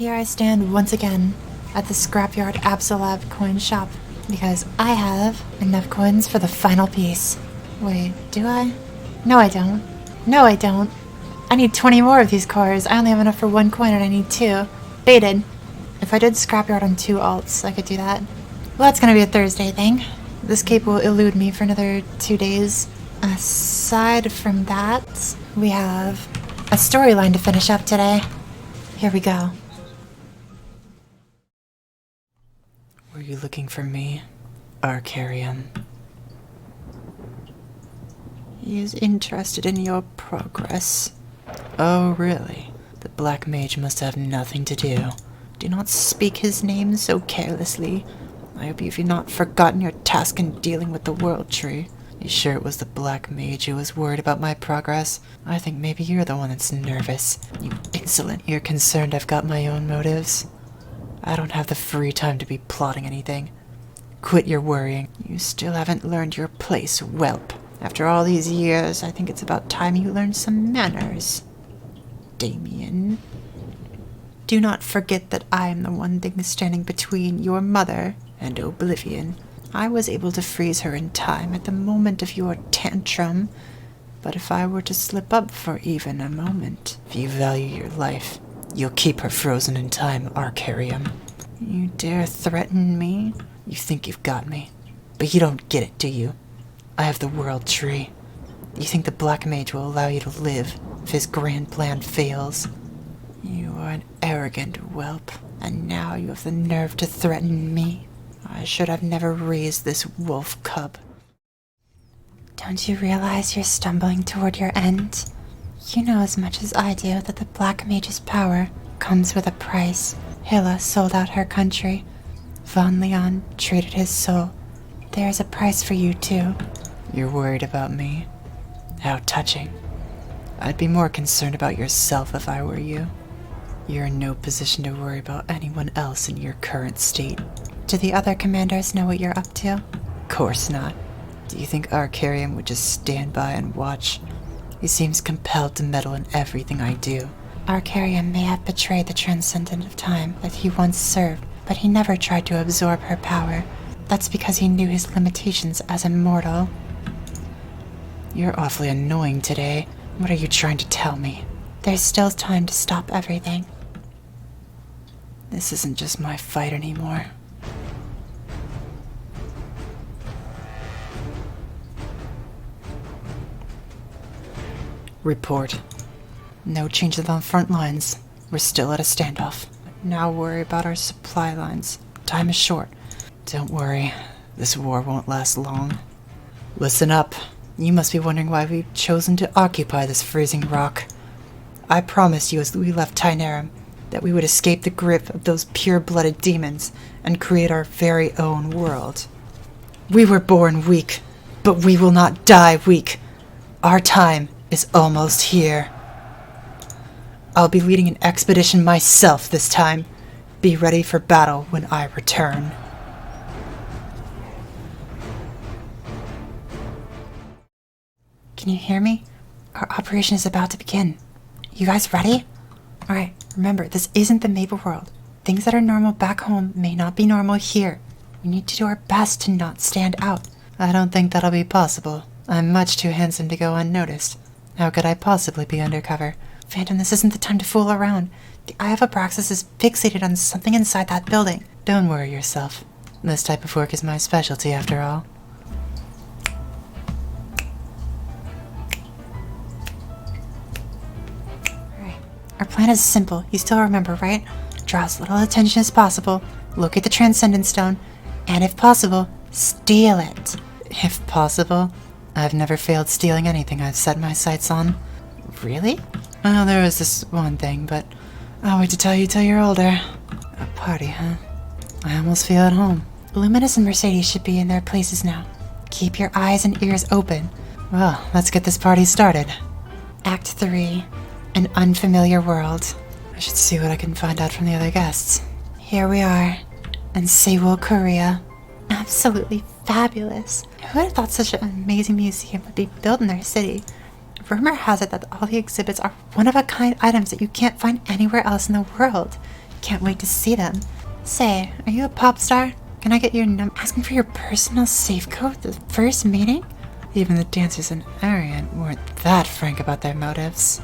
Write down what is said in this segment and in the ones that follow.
Here I stand once again at the Scrapyard Absolab coin shop because I have enough coins for the final piece. Wait, do I? No, I don't. No, I don't. I need 20 more of these cores. I only have enough for 1 coin and I need 2. Baited. If I did Scrapyard on 2 alts, I could do that. Well, that's gonna be a Thursday thing. This cape will elude me for another 2 days. Aside from that, we have a storyline to finish up today. Here we go. Were you looking for me, Arcarium? He is interested in your progress. Oh, really? The Black Mage must have nothing to do. Do not speak his name so carelessly. I hope you've not forgotten your task in dealing with the World Tree. You sure it was the Black Mage who was worried about my progress? I think maybe you're the one that's nervous. You insolent. You're concerned I've got my own motives. I don't have the free time to be plotting anything. Quit your worrying. You still haven't learned your place, whelp. After all these years, I think it's about time you learned some manners. Damien. Do not forget that I am the one thing standing between your mother and oblivion. I was able to freeze her in time at the moment of your tantrum, but if I were to slip up for even a moment, if you value your life, you'll keep her frozen in time, Arcarium. You dare threaten me? You think you've got me, but you don't get it, do you? I have the World Tree. You think the Black Mage will allow you to live if his grand plan fails? You are an arrogant whelp, and now you have the nerve to threaten me. I should have never raised this wolf cub. Don't you realize you're stumbling toward your end? You know as much as I do that the Black Mage's power comes with a price. Hilla sold out her country. Von Leon traded his soul. There is a price for you too. You're worried about me? How touching. I'd be more concerned about yourself if I were you. You're in no position to worry about anyone else in your current state. Do the other commanders know what you're up to? Course not. Do you think Arcarium would just stand by and watch? He seems compelled to meddle in everything I do. Arcarium may have betrayed the transcendent of time that he once served, but he never tried to absorb her power. That's because he knew his limitations as immortal. You're awfully annoying today. What are you trying to tell me? There's still time to stop everything. This isn't just my fight anymore. Report. No changes on front lines. We're still at a standoff. Now worry about our supply lines. Time is short. Don't worry. This war won't last long. Listen up. You must be wondering why we've chosen to occupy this freezing rock. I promised you as we left Tynerum that we would escape the grip of those pure-blooded demons and create our very own world. We were born weak, but we will not die weak. Our time is almost here. I'll be leading an expedition myself this time. Be ready for battle when I return. Can you hear me? Our operation is about to begin. You guys ready? Alright, remember, this isn't the Maple world. Things that are normal back home may not be normal here. We need to do our best to not stand out. I don't think that'll be possible. I'm much too handsome to go unnoticed. How could I possibly be undercover? Phantom, this isn't the time to fool around. The Eye of Abraxas is fixated on something inside that building. Don't worry yourself. This type of work is my specialty, after all. Alright, our plan is simple. You still remember, right? Draw as little attention as possible, locate the Transcendent Stone, and if possible, steal it. If possible? I've never failed stealing anything I've set my sights on. Really? Well, there was this one thing, but I'll wait to tell you till you're older. A party, huh? I almost feel at home. Luminous and Mercedes should be in their places now. Keep your eyes and ears open. Well, let's get this party started. Act 3. An unfamiliar world. I should see what I can find out from the other guests. Here we are, in Seoul, Korea. Absolutely fabulous. Who would have thought such an amazing museum would be built in their city? Rumor has it that all the exhibits are one-of-a-kind items that you can't find anywhere else in the world. can't wait to see them. Say, are you a pop star? Can I get your number? Asking for your personal safe code at the first meeting? Even the dancers in Arian weren't that frank about their motives.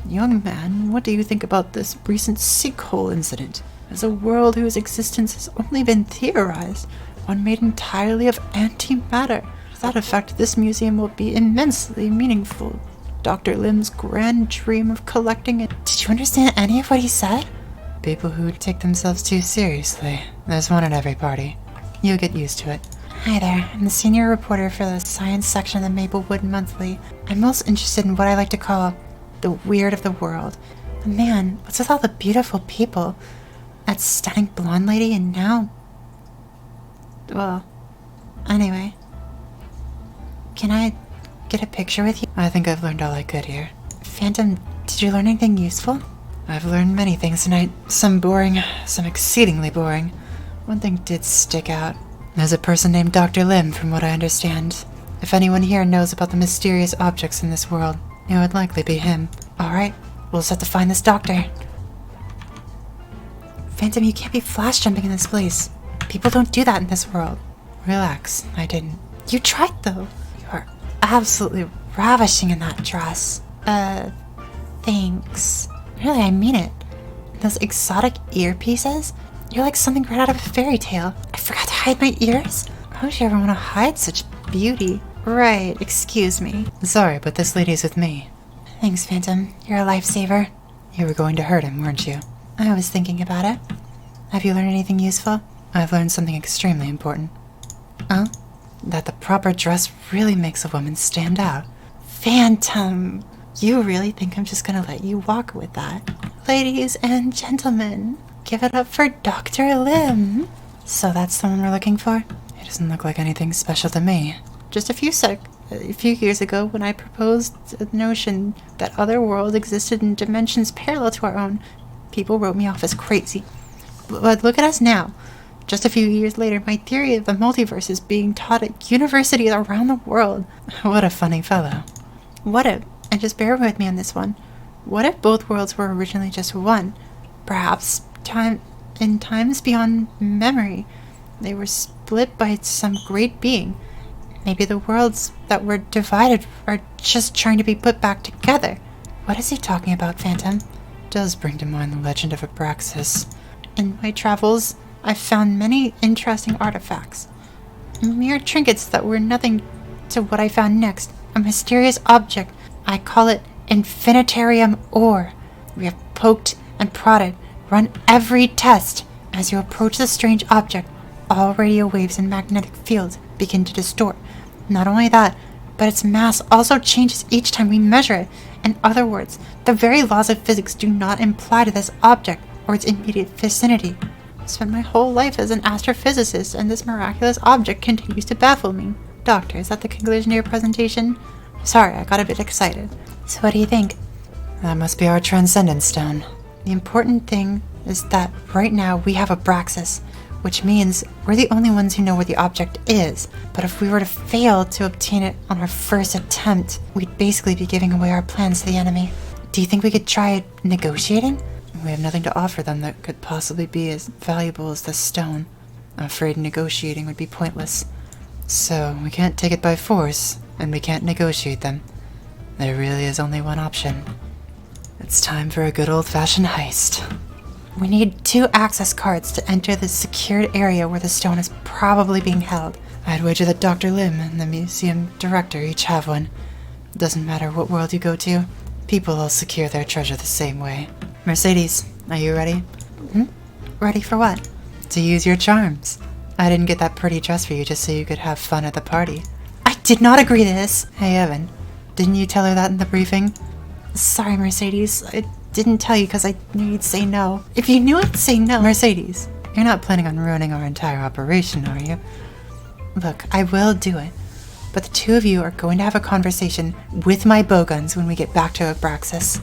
Young man, what do you think about this recent sinkhole incident? As a world whose existence has only been theorized, one made entirely of antimatter. To that effect, this museum will be immensely meaningful. Dr. Lim's grand dream of collecting it. Did you understand any of what he said? People who take themselves too seriously. There's one at every party. You'll get used to it. Hi there, I'm the senior reporter for the science section of the Maplewood Monthly. I'm most interested in what I like to call the weird of the world. But man, what's with all the beautiful people? That stunning blonde lady and now... Well, anyway. Can I get a picture with you? I think I've learned all I could here. Phantom, did you learn anything useful? I've learned many things tonight. Some boring, some exceedingly boring. One thing did stick out. There's a person named Dr. Lim, from what I understand. If anyone here knows about the mysterious objects in this world, it would likely be him. Alright, we'll just have to find this doctor. Phantom, you can't be flash jumping in this place. People don't do that in this world. Relax, I didn't. You tried, though. You are absolutely ravishing in that dress. Thanks. Really, I mean it. Those exotic earpieces? You're like something right out of a fairy tale. I forgot to hide my ears? How would you ever want to hide such beauty? Right, excuse me. Sorry, but this lady's with me. Thanks, Phantom. You're a lifesaver. You were going to hurt him, weren't you? I was thinking about it. Have you learned anything useful? I've learned something extremely important. Oh? That the proper dress really makes a woman stand out. Phantom! You really think I'm just gonna let you walk with that? Ladies and gentlemen, give it up for Dr. Lim. So that's the one we're looking for? He doesn't look like anything special to me. Just a few years ago, when I proposed the notion that other worlds existed in dimensions parallel to our own, people wrote me off as crazy. But look at us now. Just a few years later, my theory of the multiverse is being taught at universities around the world. What a funny fellow. What if, and just bear with me on this one, what if both worlds were originally just one? Perhaps in times beyond memory, they were split by some great being. Maybe the worlds that were divided are just trying to be put back together. What is he talking about, Phantom? Does bring to mind the Legend of Abraxas. In my travels, I've found many interesting artifacts. Mere trinkets that were nothing to what I found next. A mysterious object. I call it Infinitarium Ore. We have poked and prodded, run every test. As you approach the strange object, all radio waves and magnetic fields begin to distort. Not only that, but its mass also changes each time we measure it. In other words, the very laws of physics do not apply to this object or its immediate vicinity. I've spent my whole life as an astrophysicist, and this miraculous object continues to baffle me. Doctor, is that the conclusion to your presentation? Sorry, I got a bit excited. So what do you think? That must be our Transcendence Stone. The important thing is that right now we have Abraxas, which means we're the only ones who know where the object is. But if we were to fail to obtain it on our first attempt, we'd basically be giving away our plans to the enemy. Do you think we could try negotiating? We have nothing to offer them that could possibly be as valuable as the stone. I'm afraid negotiating would be pointless. So, we can't take it by force, and we can't negotiate them. There really is only one option. It's time for a good old-fashioned heist. We need 2 access cards to enter the secured area where the stone is probably being held. I'd wager that Dr. Lim and the museum director each have one. Doesn't matter what world you go to, people will secure their treasure the same way. Mercedes, are you ready? Ready for what? To use your charms. I didn't get that pretty dress for you just so you could have fun at the party. I did not agree to this! Hey, Evan, didn't you tell her that in the briefing? Sorry, Mercedes. I didn't tell you because I knew you'd say no. If you knew I'd say no... Mercedes, you're not planning on ruining our entire operation, are you? Look, I will do it. But the 2 of you are going to have a conversation with my bowguns when we get back to Abraxas.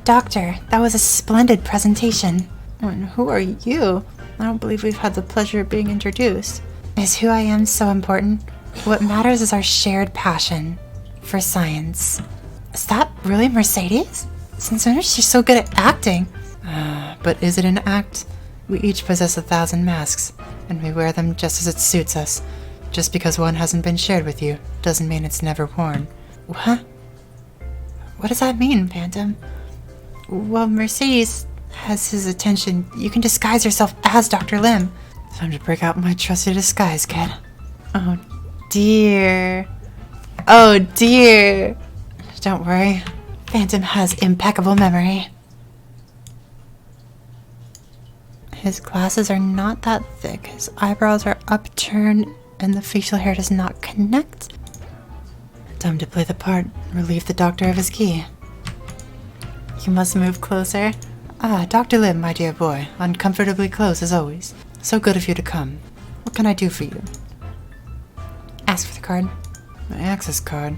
Doctor, that was a splendid presentation. And who are you? I don't believe we've had the pleasure of being introduced. Is who I am so important? What matters is our shared passion for science. Is that really Mercedes? Since when is she so good at acting? But is it an act? We each possess 1,000 masks, and we wear them just as it suits us. Just because one hasn't been shared with you, doesn't mean it's never worn. What? What does that mean, Phantom? Well, Mercedes has his attention. You can disguise yourself as Dr. Lim. Time to break out my trusty disguise, kid. Oh, dear. Oh, dear. Don't worry. Phantom has impeccable memory. His glasses are not that thick. His eyebrows are upturned, and the facial hair does not connect. Time to play the part, relieve the doctor of his key. You must move closer. Ah, Dr. Lim, my dear boy, uncomfortably close as always. So good of you to come. What can I do for you? Ask for the card. My access card.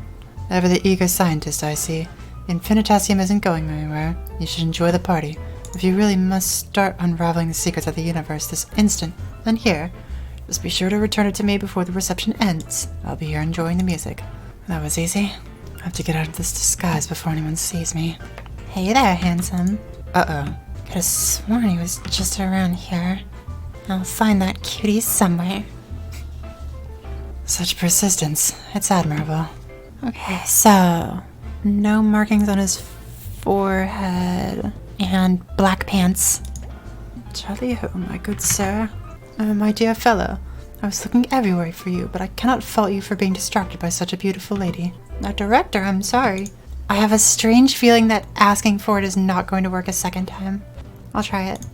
Ever the eager scientist, I see. Infinitasium isn't going anywhere. You should enjoy the party. If you really must start unraveling the secrets of the universe this instant, then here. Just be sure to return it to me before the reception ends. I'll be here enjoying the music. That was easy. I have to get out of this disguise before anyone sees me. Hey there, handsome. Uh-oh. Could have sworn he was just around here. I'll find that cutie somewhere. Such persistence. It's admirable. Okay, so no markings on his forehead and black pants. Charlie ho, my good sir. My dear fellow, I was looking everywhere for you, but I cannot fault you for being distracted by such a beautiful lady. Now, Director, I'm sorry. I have a strange feeling that asking for it is not going to work a second time. I'll try it.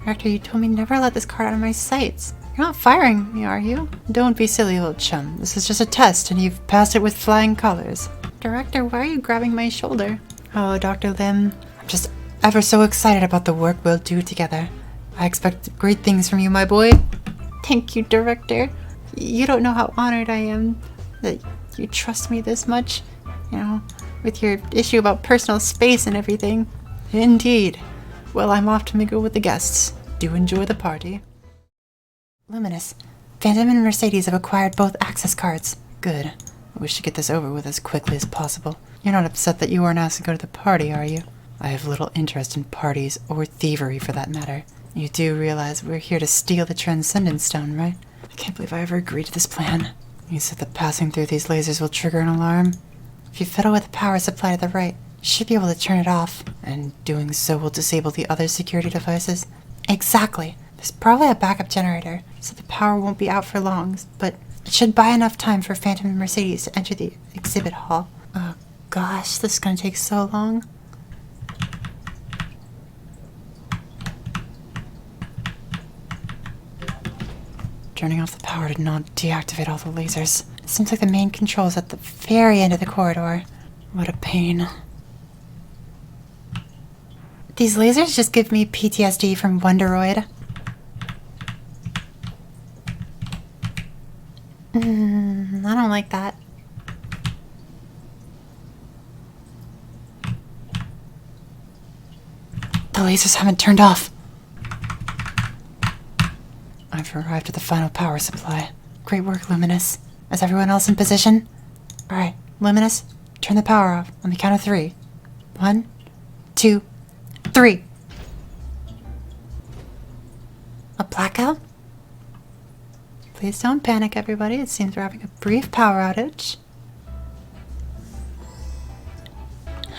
Director, you told me never to let this card out of my sights. You're not firing me, are you? Don't be silly, old chum. This is just a test, and you've passed it with flying colors. Director, why are you grabbing my shoulder? Oh, Dr. Lim, I'm just ever so excited about the work we'll do together. I expect great things from you, my boy. Thank you, Director. You don't know how honored I am that you trust me this much. You know, with your issue about personal space and everything. Indeed. Well, I'm off to mingle with the guests. Do enjoy the party. Luminous, Phantom and Mercedes have acquired both access cards. Good. I wish to get this over with as quickly as possible. You're not upset that you weren't asked to go to the party, are you? I have little interest in parties, or thievery for that matter. You do realize we're here to steal the Transcendence Stone, right? I can't believe I ever agreed to this plan. You said that passing through these lasers will trigger an alarm? If you fiddle with the power supply to the right, you should be able to turn it off. And doing so will disable the other security devices? Exactly. There's probably a backup generator, so the power won't be out for long, but it should buy enough time for Phantom and Mercedes to enter the exhibit hall. Oh gosh, this is gonna take so long. Turning off the power did not deactivate all the lasers. It seems like the main control is at the very end of the corridor. What a pain. These lasers just give me PTSD from Wonderoid. I don't like that. The lasers haven't turned off. I've arrived at the final power supply. Great work, Luminous. Is everyone else in position? Alright, Luminous, turn the power off on the count of 3. 1, 2, 3. A blackout? Please don't panic, everybody. It seems we're having a brief power outage.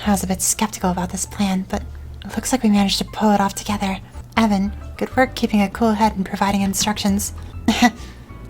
I was a bit skeptical about this plan, but it looks like we managed to pull it off together. Evan, good work keeping a cool head and providing instructions.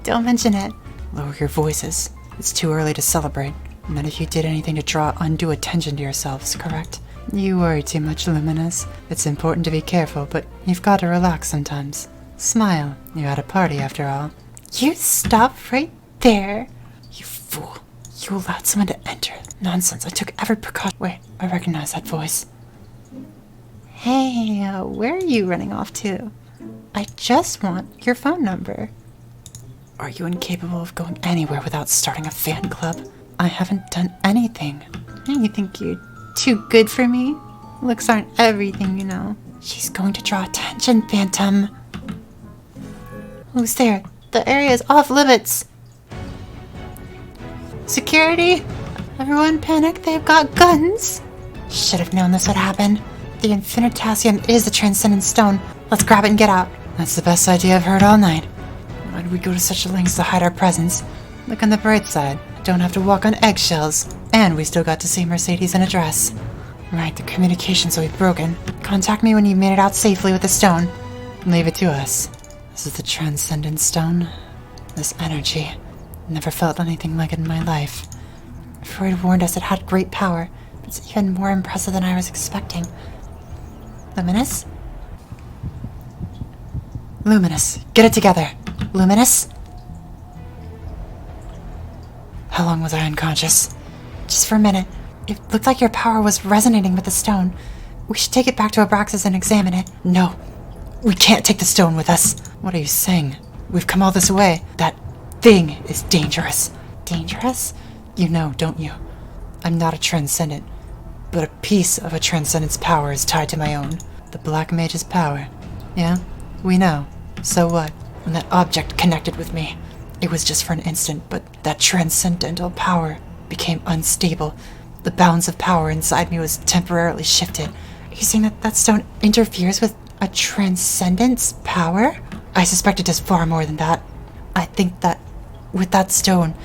Don't mention it. Lower your voices. It's too early to celebrate. None of you did anything to draw undue attention to yourselves, correct? You worry too much, Luminous. It's important to be careful, but you've got to relax sometimes. Smile. You're at a party, after all. You stop right there. You fool. You allowed someone to enter. Nonsense. I took every precaution. Wait, I recognize that voice. Hey, where are you running off to? I just want your phone number. Are you incapable of going anywhere without starting a fan club? I haven't done anything. You think you're too good for me? Looks aren't everything, you know. She's going to draw attention, Phantom. Who's there? The area is off limits. Security! Everyone panic, they've got guns. Should have known this would happen. The Infinitasium is the Transcendent Stone. Let's grab it and get out. That's the best idea I've heard all night. Why did we go to such lengths to hide our presence? Look on the bright side. Don't have to walk on eggshells. And we still got to see Mercedes in a dress. Right, the communications will be broken. Contact me when you've made it out safely with the stone. Leave it to us. This is the Transcendent Stone. This energy. Never felt anything like it in my life. Freud warned us it had great power. It's even more impressive than I was expecting. Luminous? Luminous, get it together. Luminous? How long was I unconscious? Just for a minute. It looked like your power was resonating with the stone. We should take it back to Abraxas and examine it. No. We can't take the stone with us. What are you saying? We've come all this way. That thing is dangerous. Dangerous? You know, don't you? I'm not a transcendent, but a piece of a transcendent's power is tied to my own. The Black Mage's power. Yeah, we know. So what? When that object connected with me, it was just for an instant, but that transcendental power became unstable. The bounds of power inside me was temporarily shifted. Are you saying that stone interferes with a transcendence power? I suspect it does far more than that. I think that with that stone,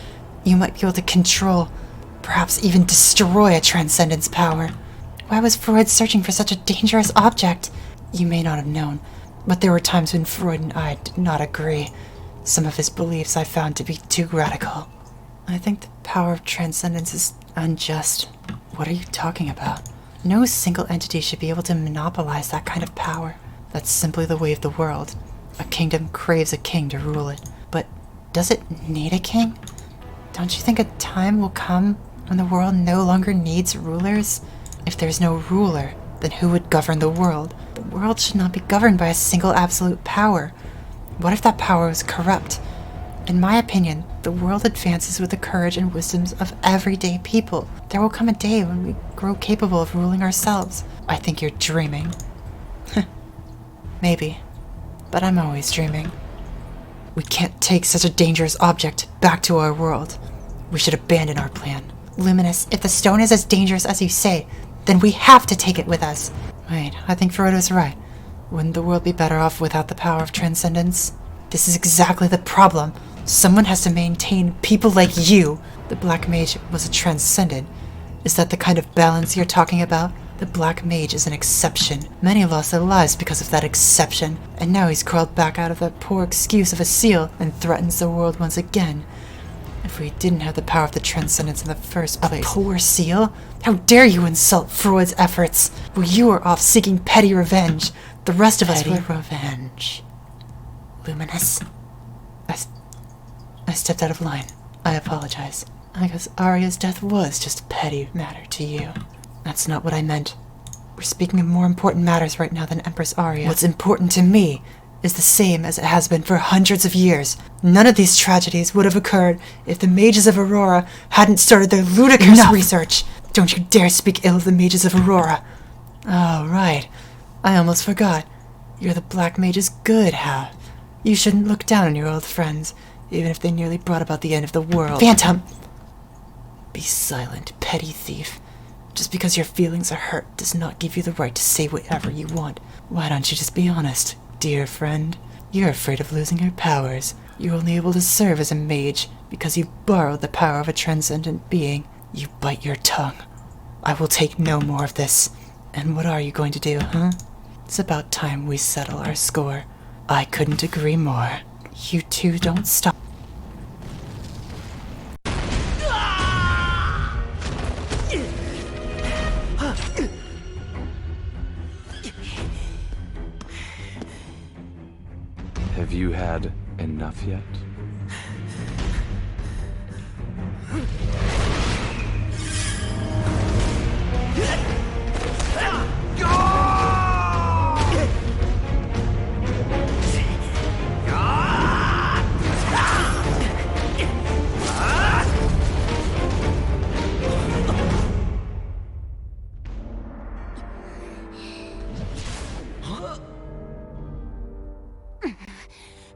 you might be able to control, perhaps even destroy a transcendence power. Why was Freud searching for such a dangerous object? You may not have known, but there were times when Freud and I did not agree. Some of his beliefs I found to be too radical. I think the power of transcendence is unjust. What are you talking about? No single entity should be able to monopolize that kind of power. That's simply the way of the world. A kingdom craves a king to rule it. But does it need a king? Don't you think a time will come when the world no longer needs rulers? If there's no ruler, then who would govern the world? The world should not be governed by a single absolute power. What if that power was corrupt? In my opinion, the world advances with the courage and wisdoms of everyday people. There will come a day when we grow capable of ruling ourselves. I think you're dreaming. Maybe. But I'm always dreaming. We can't take such a dangerous object back to our world. We should abandon our plan. Luminous, if the stone is as dangerous as you say, then we have to take it with us. Wait, I think Freud was right. Wouldn't the world be better off without the power of transcendence? This is exactly the problem. Someone has to maintain people like you. The Black Mage was a transcendent. Is that the kind of balance you're talking about? The Black Mage is an exception. Many lost their lives because of that exception, and now he's crawled back out of that poor excuse of a seal and threatens the world once again. If we didn't have the power of the transcendence in the first place... A poor seal? How dare you insult Freud's efforts? Well, you are off seeking petty revenge. The rest of us were... revenge. Luminous. I stepped out of line. I apologize. I guess Arya's death was just a petty matter to you. That's not what I meant. We're speaking of more important matters right now than Empress Arya. What's important to me is the same as it has been for hundreds of years. None of these tragedies would have occurred if the mages of Aurora hadn't started their ludicrous research. Don't you dare speak ill of the mages of Aurora. Oh, right. I almost forgot. You're the Black Mage's good half. You shouldn't look down on your old friends, even if they nearly brought about the end of the world. Phantom! Be silent, petty thief. Just because your feelings are hurt does not give you the right to say whatever you want. Why don't you just be honest, dear friend? You're afraid of losing your powers. You're only able to serve as a mage because you borrowed the power of a transcendent being. You bite your tongue. I will take no more of this. And what are you going to do, huh? It's about time we settle our score. I couldn't agree more. You two don't stop. Have you had enough yet?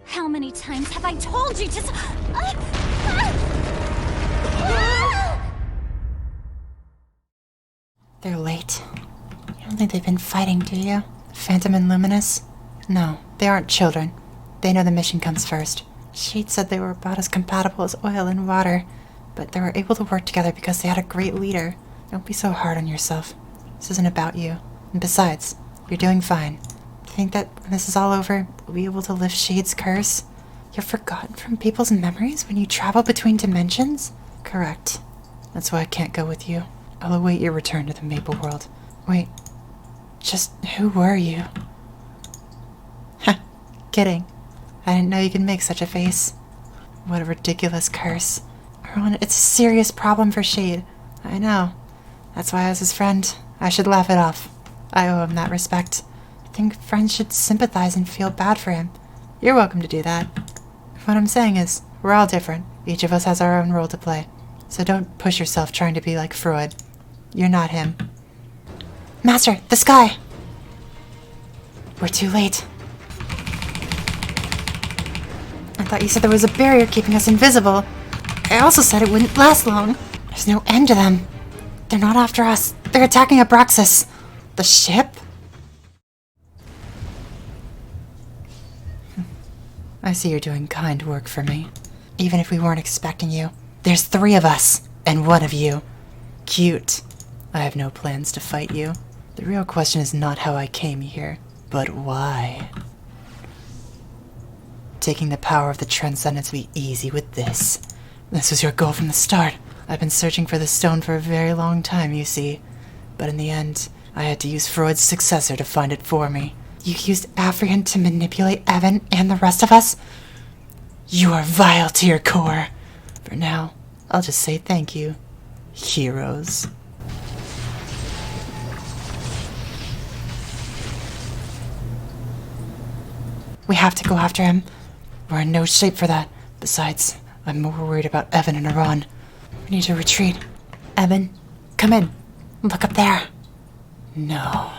How many times have I told you to They're late. You don't think they've been fighting, do you? Phantom and Luminous? No, they aren't children. They know the mission comes first. Shade said they were about as compatible as oil and water, but they were able to work together because they had a great leader. Don't be so hard on yourself. This isn't about you. And besides, you're doing fine. Think that when this is all over, we'll be able to lift Shade's curse? You're forgotten from people's memories when you travel between dimensions? Correct. That's why I can't go with you. I'll await your return to the Maple World. Wait, just who were you? Ha, kidding. I didn't know you could make such a face. What a ridiculous curse. Ron, it's a serious problem for Shade. I know. That's why as his friend, I should laugh it off. I owe him that respect. I think friends should sympathize and feel bad for him. You're welcome to do that. What I'm saying is, we're all different. Each of us has our own role to play. So don't push yourself trying to be like Freud. You're not him. Master, the sky! We're too late. I thought you said there was a barrier keeping us invisible. I also said it wouldn't last long. There's no end to them. They're not after us. They're attacking Abraxas. The ship? I see you're doing kind work for me. Even if we weren't expecting you. There's 3 of us, and 1 of you. Cute. I have no plans to fight you. The real question is not how I came here, but why. Taking the power of the Transcendence will be easy with this. This was your goal from the start. I've been searching for this stone for a very long time, you see. But in the end, I had to use Freud's successor to find it for me. You used African to manipulate Evan and the rest of us? You are vile to your core. For now, I'll just say thank you, heroes. We have to go after him. We're in no shape for that. Besides, I'm more worried about Evan and Iran. We need to retreat. Evan, come in. Look up there. No.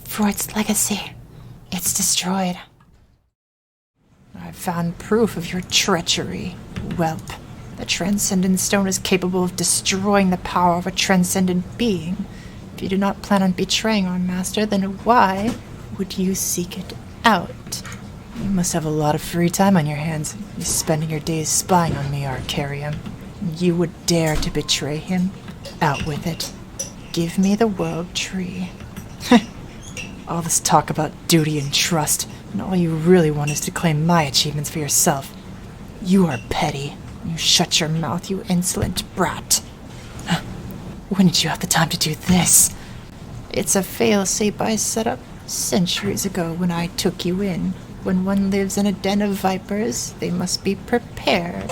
Freud's legacy. It's destroyed. I've found proof of your treachery, whelp. The Transcendent Stone is capable of destroying the power of a transcendent being. If you do not plan on betraying our master, then why would you seek it out? You must have a lot of free time on your hands. You're spending your days spying on me, Arcarium. You would dare to betray him? Out with it. Give me the world tree. All this talk about duty and trust, and all you really want is to claim my achievements for yourself. You are petty. You shut your mouth, you insolent brat. When did you have the time to do this? It's a fail-safe I set up centuries ago when I took you in. When one lives in a den of vipers, they must be prepared.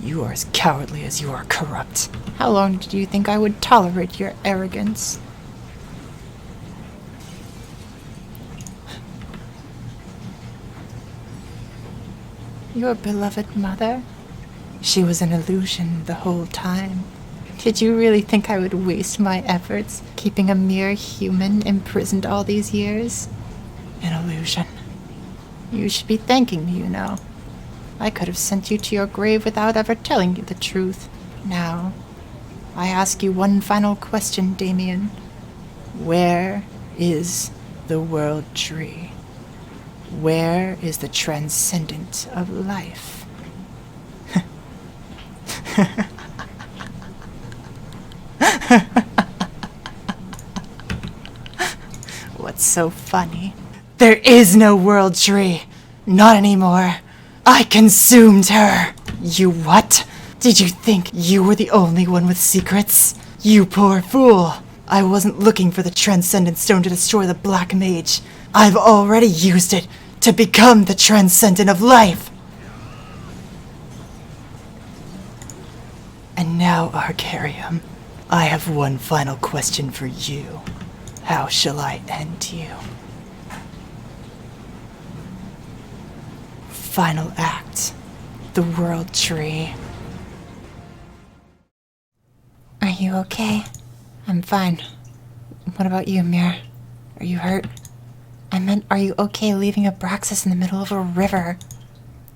You are as cowardly as you are corrupt. How long did you think I would tolerate your arrogance? Your beloved mother? She was an illusion the whole time. Did you really think I would waste my efforts keeping a mere human imprisoned all these years? An illusion. You should be thanking me, you know. I could have sent you to your grave without ever telling you the truth. Now, I ask you one final question, Damien. Where is the world tree? Where is the transcendent of life? What's so funny? There is no world tree. Not anymore. I consumed her. You what? Did you think you were the only one with secrets? You poor fool. I wasn't looking for the Transcendent Stone to destroy the Black Mage. I've already used it to become the Transcendent of Life. And now, Arcarium, I have one final question for you. How shall I end you? Final act. The world tree. Are you okay? I'm fine. What about you, Mir? Are you hurt? I meant, are you okay leaving Abraxas in the middle of a river?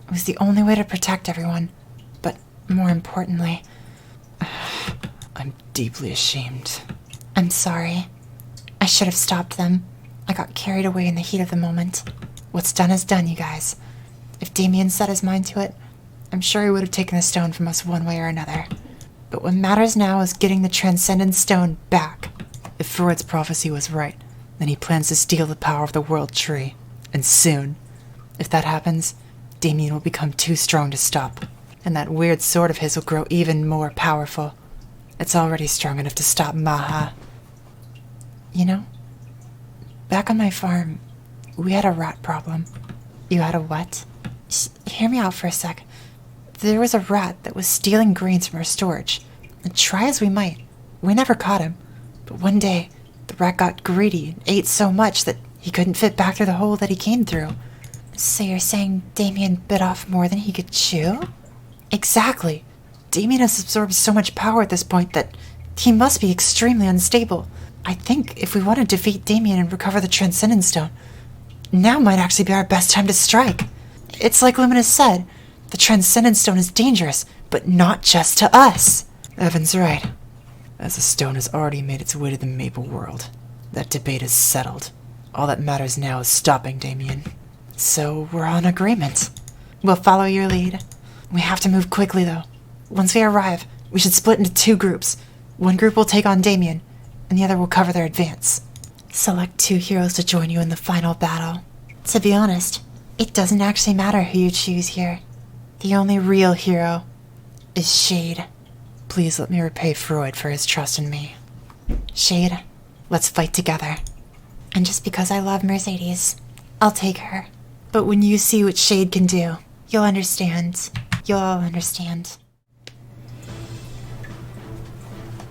It was the only way to protect everyone. But more importantly, I'm deeply ashamed. I'm sorry. I should have stopped them. I got carried away in the heat of the moment. What's done is done, you guys. If Damien set his mind to it, I'm sure he would have taken the stone from us one way or another. But what matters now is getting the Transcendent Stone back. If Freud's prophecy was right, then he plans to steal the power of the World Tree. And soon. If that happens, Damien will become too strong to stop. And that weird sword of his will grow even more powerful. It's already strong enough to stop Maha. You know, back on my farm, we had a rat problem. You had a what? Hear me out for a sec. There was a rat that was stealing grains from our storage. And try as we might, we never caught him. But one day, the rat got greedy and ate so much that he couldn't fit back through the hole that he came through. So you're saying Damien bit off more than he could chew? Exactly. Damien has absorbed so much power at this point that he must be extremely unstable. I think if we want to defeat Damien and recover the Transcendent Stone, now might actually be our best time to strike. It's like Luminous said, the Transcendent Stone is dangerous, but not just to us. Evan's right. As the stone has already made its way to the Maple World, that debate is settled. All that matters now is stopping Damien. So we're on agreement. We'll follow your lead. We have to move quickly, though. Once we arrive, we should split into 2 groups. One group will take on Damien, and the other will cover their advance. Select 2 heroes to join you in the final battle. To be honest, it doesn't actually matter who you choose here. The only real hero is Shade. Please let me repay Freud for his trust in me. Shade, let's fight together. And just because I love Mercedes, I'll take her. But when you see what Shade can do, you'll understand. You'll all understand.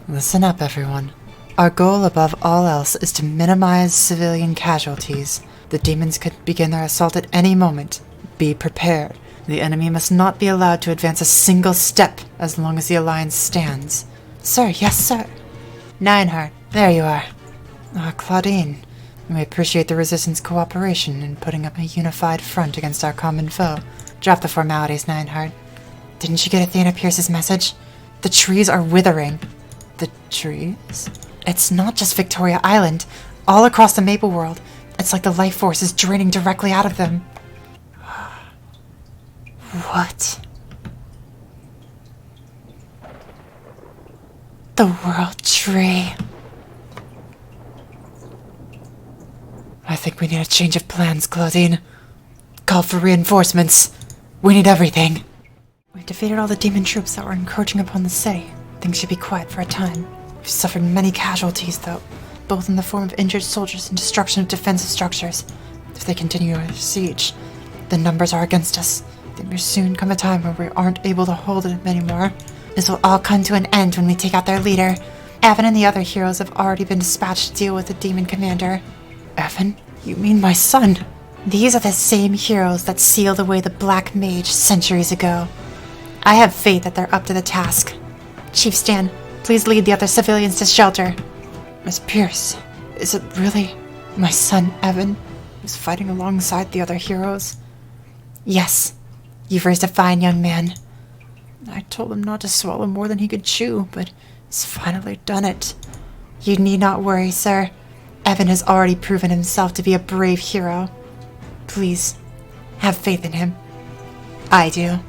Listen up, everyone. Our goal above all else is to minimize civilian casualties. The demons could begin their assault at any moment. Be prepared. The enemy must not be allowed to advance a single step as long as the Alliance stands. Sir, yes, sir. Nineheart, there you are. Claudine, we appreciate the Resistance cooperation in putting up a unified front against our common foe. Drop the formalities, Nineheart. Didn't you get Athena Pierce's message? The trees are withering. The trees? It's not just Victoria Island. All across the Maple World, it's like the life force is draining directly out of them. What? The World Tree. I think we need a change of plans, Claudine. Call for reinforcements. We need everything. We've defeated all the demon troops that were encroaching upon the city. Things should be quiet for a time. We've suffered many casualties, though, both in the form of injured soldiers and destruction of defensive structures. If they continue our siege, the numbers are against us. There will soon come a time where we aren't able to hold it anymore. This will all come to an end when we take out their leader. Evan and the other heroes have already been dispatched to deal with the demon commander. Evan? You mean my son? These are the same heroes that sealed away the Black Mage centuries ago. I have faith that they're up to the task. Chief Stan, please lead the other civilians to shelter. Miss Pierce, is it really my son Evan who's fighting alongside the other heroes? Yes. You've raised a fine young man. I told him not to swallow more than he could chew, but he's finally done it. You need not worry, sir. Evan has already proven himself to be a brave hero. Please, have faith in him. I do.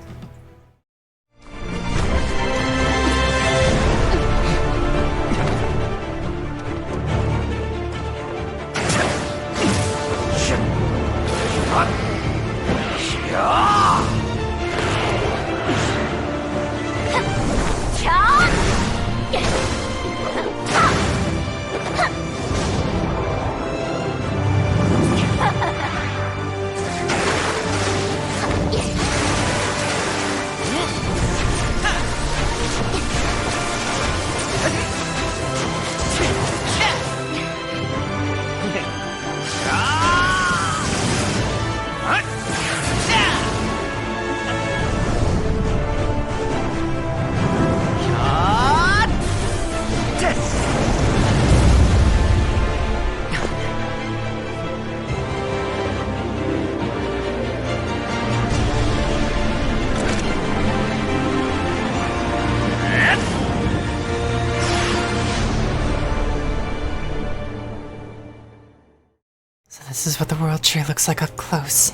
So this is what the world tree looks like up close.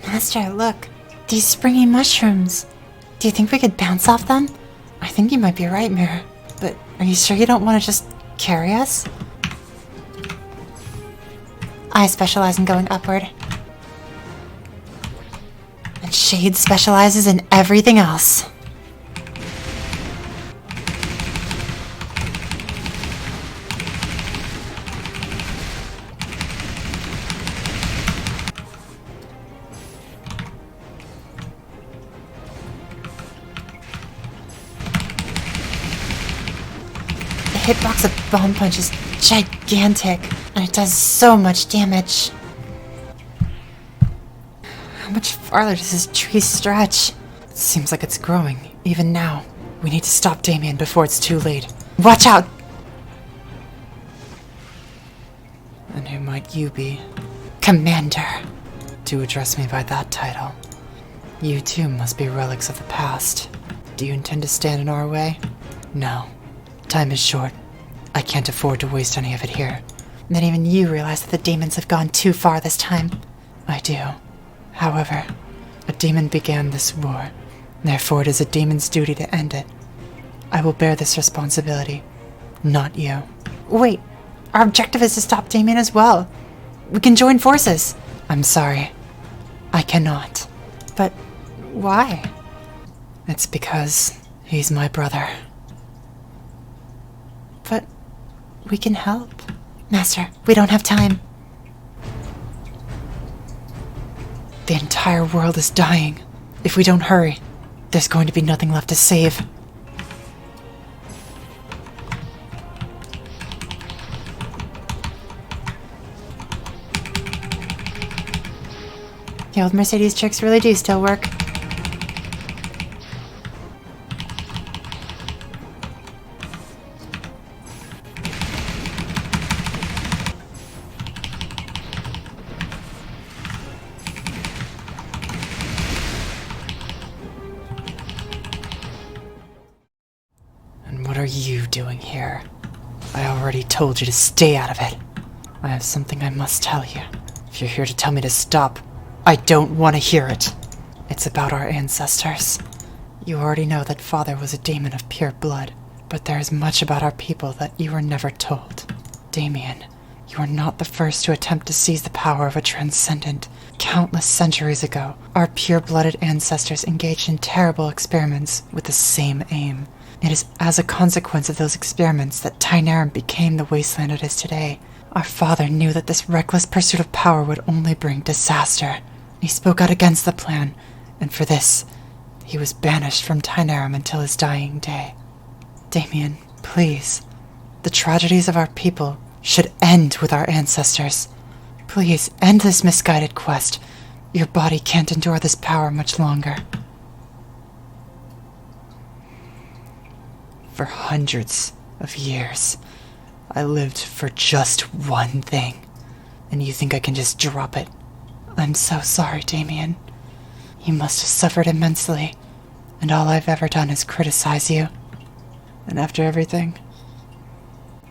Master, look. These springy mushrooms. Do you think we could bounce off them? I think you might be right, Mirror. But are you sure you don't want to just carry us? I specialize in going upward. And Shade specializes in everything else. The hitbox of Bomb Punch is gigantic, and it does so much damage. How much farther does this tree stretch? It seems like it's growing, even now. We need to stop Damien before it's too late. Watch out! And who might you be? Commander. To address me by that title. You too must be relics of the past. Do you intend to stand in our way? No. Time is short. I can't afford to waste any of it here. Then even you realize that the demons have gone too far this time. I do. However, a demon began this war. Therefore, it is a demon's duty to end it. I will bear this responsibility, not you. Wait, our objective is to stop Damien as well. We can join forces. I'm sorry. I cannot. But why? It's because he's my brother. But we can help. Master, we don't have time. The entire world is dying. If we don't hurry, there's going to be nothing left to save. The old Mercedes tricks really do still work. What are you doing here? I already told you to stay out of it. I have something I must tell you. If you're here to tell me to stop, I don't want to hear it. It's about our ancestors. You already know that Father was a demon of pure blood, but there is much about our people that you were never told. Damien, you are not the first to attempt to seize the power of a transcendent. Countless centuries ago, our pure-blooded ancestors engaged in terrible experiments with the same aim. It is as a consequence of those experiments that Tynarum became the wasteland it is today. Our father knew that this reckless pursuit of power would only bring disaster. He spoke out against the plan, and for this, he was banished from Tynarum until his dying day. Damien, please. The tragedies of our people should end with our ancestors. Please, end this misguided quest. Your body can't endure this power much longer. For hundreds of years, I lived for just one thing, and you think I can just drop it? I'm so sorry, Damien. You must have suffered immensely, and all I've ever done is criticize you. And after everything,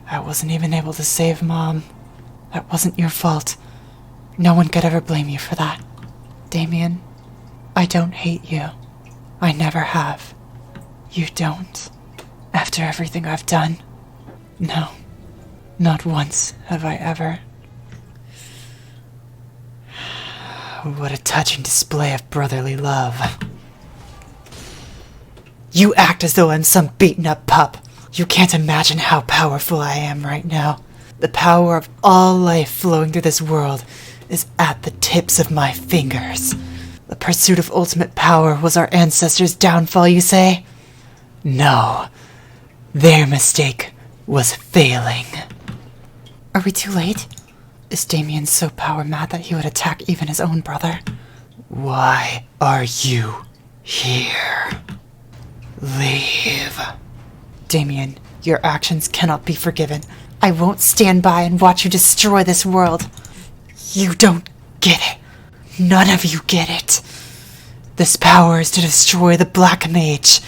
I wasn't even able to save Mom. That wasn't your fault. No one could ever blame you for that. Damien, I don't hate you. I never have. You don't. After everything I've done. No, not once have I ever. What a touching display of brotherly love. You act as though I'm some beaten-up pup. You can't imagine how powerful I am right now. The power of all life flowing through this world is at the tips of my fingers. The pursuit of ultimate power was our ancestors' downfall, you say? No. Their mistake was failing. Are we too late? Is Damien so power-mad that he would attack even his own brother? Why are you here? Leave. Damien, your actions cannot be forgiven. I won't stand by and watch you destroy this world. You don't get it. None of you get it. This power is to destroy the Black Mage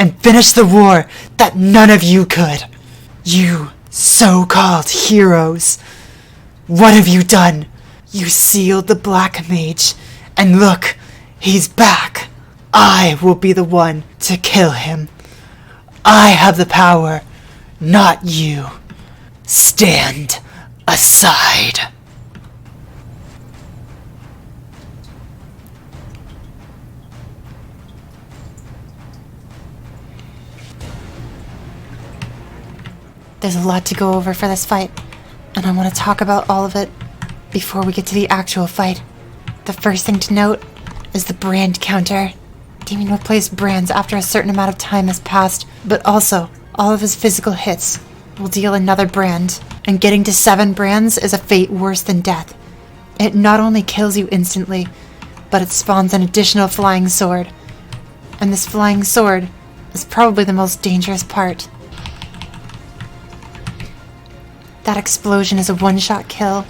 and finish the war that none of you could. You so-called heroes. What have you done? You sealed the Black Mage, and look, he's back. I will be the one to kill him. I have the power, not you. Stand aside. There's a lot to go over for this fight, and I want to talk about all of it before we get to the actual fight. The first thing to note is the brand counter. Damien will place brands after a certain amount of time has passed, but also all of his physical hits will deal another brand, and getting to 7 brands is a fate worse than death. It not only kills you instantly, but it spawns an additional flying sword. And this flying sword is probably the most dangerous part. That explosion is a one-shot kill.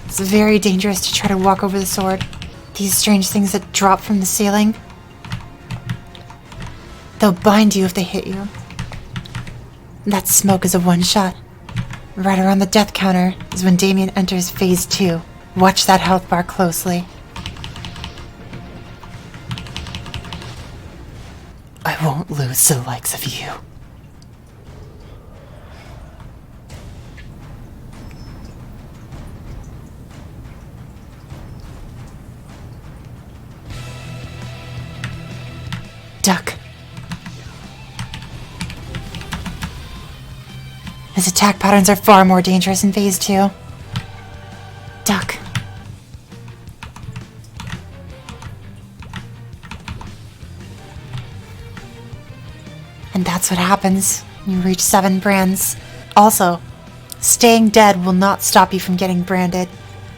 It's very dangerous to try to walk over the sword. These strange things that drop from the ceiling, they'll bind you if they hit you. That smoke is a one-shot. Right around the death counter is when Damien enters phase 2. Watch that health bar closely. I won't lose the likes of you. Duck. His attack patterns are far more dangerous in phase 2. Duck. And that's what happens when you reach 7 brands. Also, staying dead will not stop you from getting branded.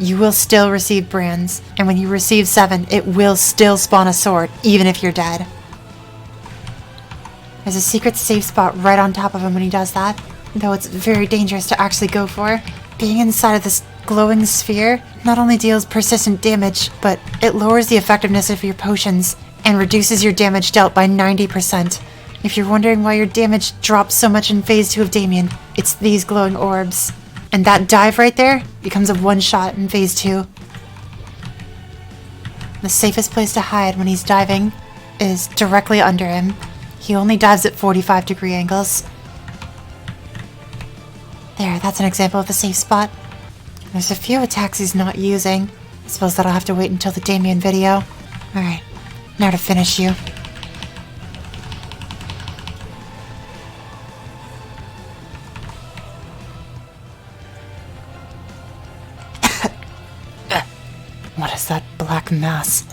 You will still receive brands, and when you receive 7, it will still spawn a sword, even if you're dead. There's a secret safe spot right on top of him when he does that, though it's very dangerous to actually go for. Being inside of this glowing sphere not only deals persistent damage, but it lowers the effectiveness of your potions and reduces your damage dealt by 90%. If you're wondering why your damage drops so much in phase 2 of Damien, it's these glowing orbs. And that dive right there becomes a one-shot in phase 2. The safest place to hide when he's diving is directly under him. He only dives at 45-degree angles. There, that's an example of the safe spot. There's a few attacks he's not using. I suppose that'll have to wait until the Damien video. Alright, now to finish you. What is that black mass?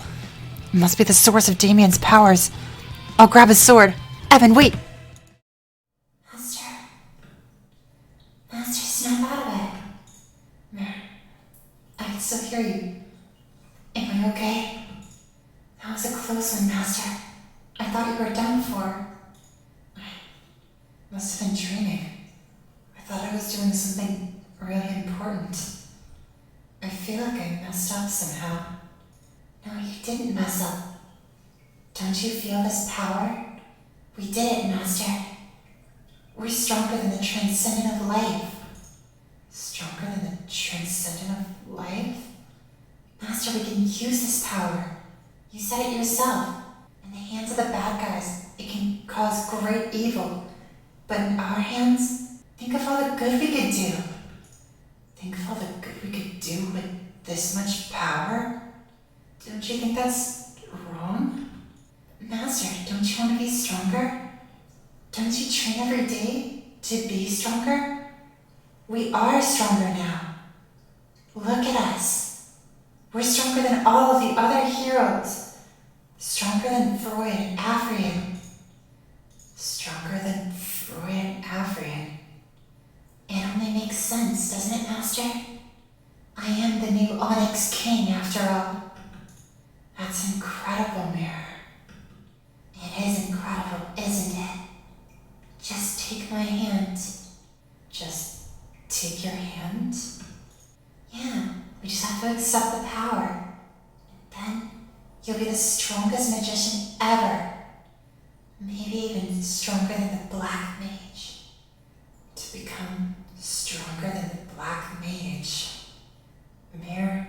It must be the source of Damien's powers. I'll grab his sword. Evan, wait! Master, snap out of it. Mer, I can still hear you. Am I okay? That was a close one, Master. I thought you were done for. I must have been dreaming. I thought I was doing something really important. I feel like I messed up somehow. No, you didn't mess up. Don't you feel this power? We did it, Master. We're stronger than the transcendent of life. Stronger than the transcendent of life? Master, we can use this power. You said it yourself. In the hands of the bad guys, it can cause great evil. But in our hands, think of all the good we could do. Think of all the good we could do with this much power? Don't you think that's wrong? Master, don't you want to be stronger? Don't you train every day to be stronger? We are stronger now. Look at us. We're stronger than all of the other heroes. Stronger than Freud and Afrian. Stronger than Freud and Afrian. It only makes sense, doesn't it, Master? I am the new Onyx King, after all. That's incredible, Mirror. It is incredible, isn't it? Just take my hand. Just take your hand? Yeah, we just have to accept the power. And then you'll be the strongest magician ever. Maybe even stronger than the Black Mage. To become stronger than the Black Mage. Mirror,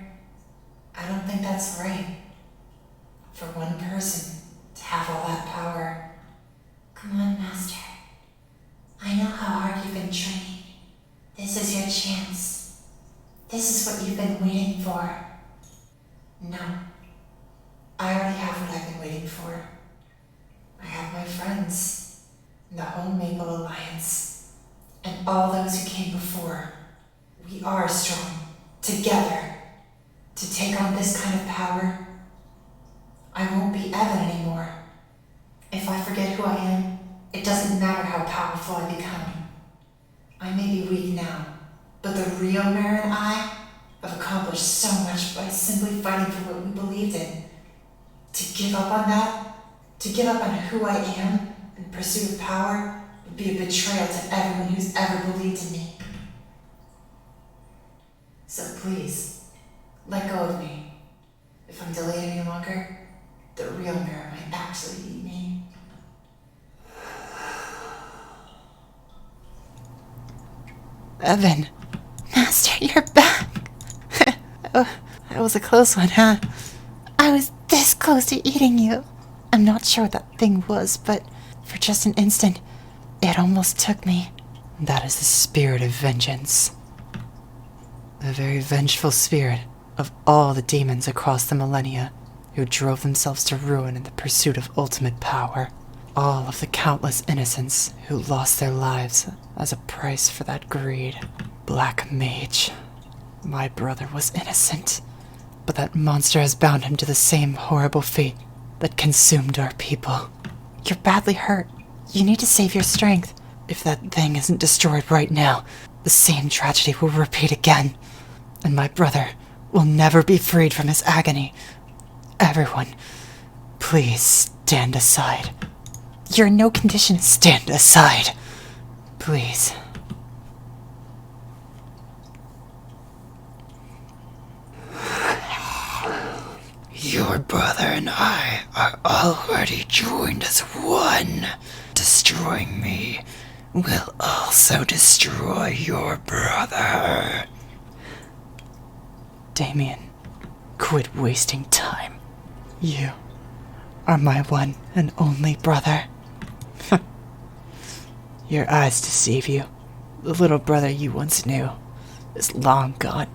you've been waiting for. No. I already have what I've been waiting for. I have my friends, the whole Maple Alliance, and all those who came before. We are strong, together, to take on this kind of power. I won't be Evan anymore. If I forget who I am, it doesn't matter how powerful I become. I may be weak now, but the real Mara and I have accomplished so much by simply fighting for what we believed in. To give up on that, to give up on who I am in pursuit of power, would be a betrayal to everyone who's ever believed in me. So please, let go of me. If I'm delayed any longer, the real Mara might actually eat me. Evan. Master, you're back. Oh, that was a close one, huh? I was this close to eating you. I'm not sure what that thing was, but for just an instant, it almost took me. That is the spirit of vengeance. A very vengeful spirit of all the demons across the millennia who drove themselves to ruin in the pursuit of ultimate power. All of the countless innocents who lost their lives as a price for that greed. Black Mage. My brother was innocent, but that monster has bound him to the same horrible fate that consumed our people. You're badly hurt. You need to save your strength. If that thing isn't destroyed right now, the same tragedy will repeat again, and my brother will never be freed from his agony. Everyone, please stand aside. You're in no condition to Stand aside, please. Your brother and I are already joined as one. Destroying me will also destroy your brother. Damien, quit wasting time. You are my one and only brother. Your eyes deceive you. The little brother you once knew is long gone.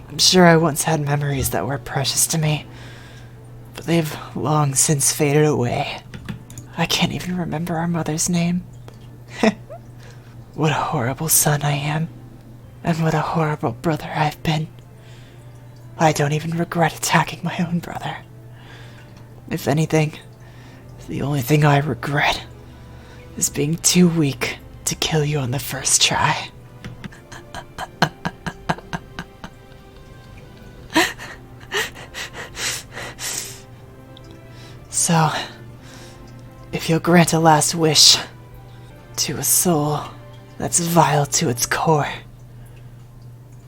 I'm sure I once had memories that were precious to me, but they've long since faded away. I can't even remember our mother's name. What a horrible son I am, and what a horrible brother I've been. I don't even regret attacking my own brother. If anything, the only thing I regret is being too weak to kill you on the first try. So, if you'll grant a last wish to a soul that's vile to its core,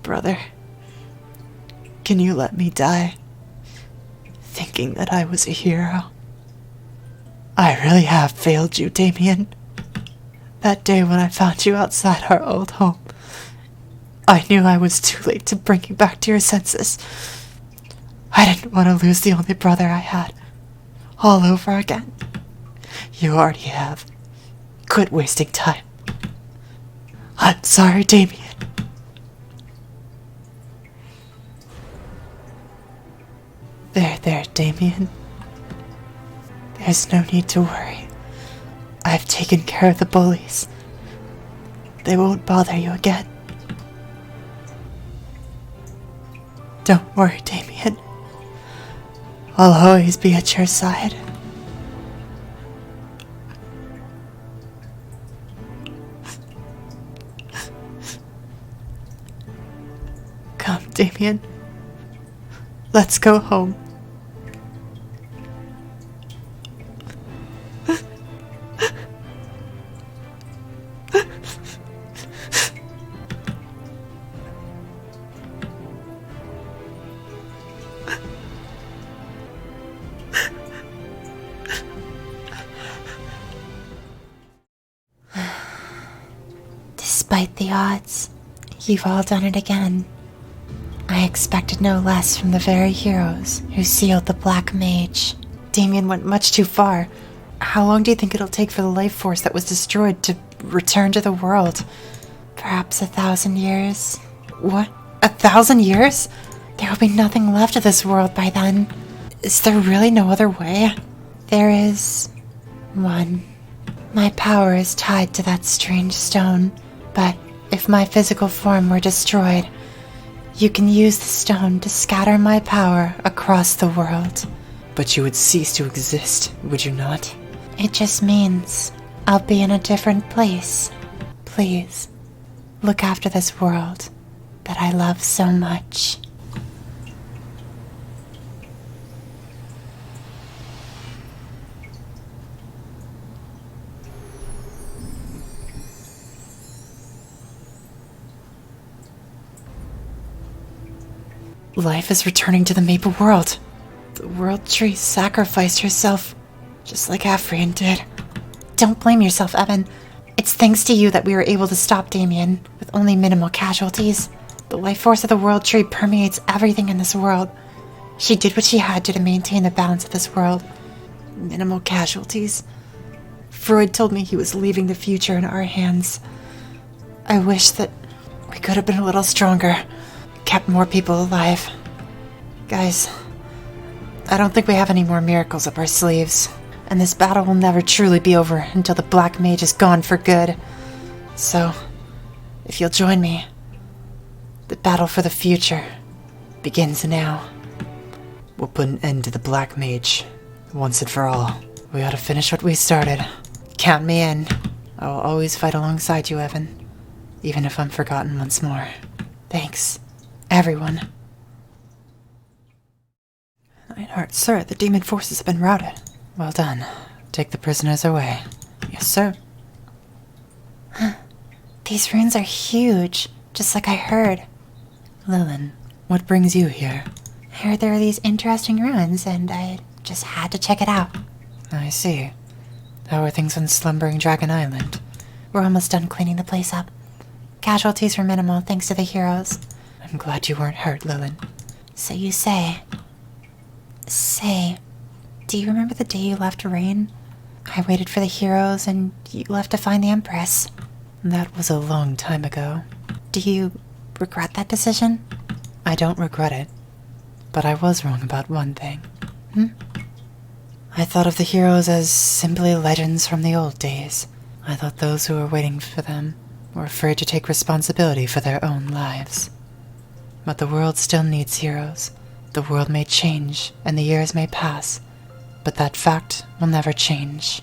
brother, can you let me die, thinking that I was a hero? I really have failed you, Damien. That day when I found you outside our old home, I knew I was too late to bring you back to your senses. I didn't want to lose the only brother I had, all over again. You already have. Quit wasting time. I'm sorry, Damien. There, Damien. There's no need to worry. I've taken care of the bullies. They won't bother you again. Don't worry, Damien. I'll always be at your side. Come, Damien. Let's go home. Despite the odds, you've all done it again. I expected no less from the very heroes who sealed the Black Mage. Damien went much too far. How long do you think it'll take for the life force that was destroyed to return to the world? Perhaps 1,000 years. What? 1,000 years? There will be nothing left of this world by then. Is there really no other way? There is one. My power is tied to that strange stone, but if my physical form were destroyed, you can use the stone to scatter my power across the world. But you would cease to exist, would you not? It just means I'll be in a different place. Please, look after this world that I love so much. Life is returning to the Maple World. The World Tree sacrificed herself, just like Afrian did. Don't blame yourself, Evan. It's thanks to you that we were able to stop Damien, with only minimal casualties. The life force of the World Tree permeates everything in this world. She did what she had to maintain the balance of this world. Minimal casualties. Freud told me he was leaving the future in our hands. I wish that we could have been a little stronger, kept more people alive. Guys, I don't think we have any more miracles up our sleeves, and this battle will never truly be over until the Black Mage is gone for good. So, if you'll join me, the battle for the future begins now. We'll put an end to the Black Mage, once and for all. We ought to finish what we started. Count me in. I will always fight alongside you, Evan, even if I'm forgotten once more. Thanks, everyone. Reinhardt, sir, the demon forces have been routed. Well done. Take the prisoners away. Yes, sir. These runes are huge, just like I heard. Lilin, what brings you here? I heard there were these interesting ruins, and I just had to check it out. I see. How are things on Slumbering Dragon Island? We're almost done cleaning the place up. Casualties were minimal thanks to the heroes. I'm glad you weren't hurt, Lilin. So you say. Say, do you remember the day you left Rain? I waited for the heroes and you left to find the Empress. That was a long time ago. Do you regret that decision? I don't regret it, but I was wrong about one thing. I thought of the heroes as simply legends from the old days. I thought those who were waiting for them were afraid to take responsibility for their own lives. But the world still needs heroes. The world may change, and the years may pass, but that fact will never change.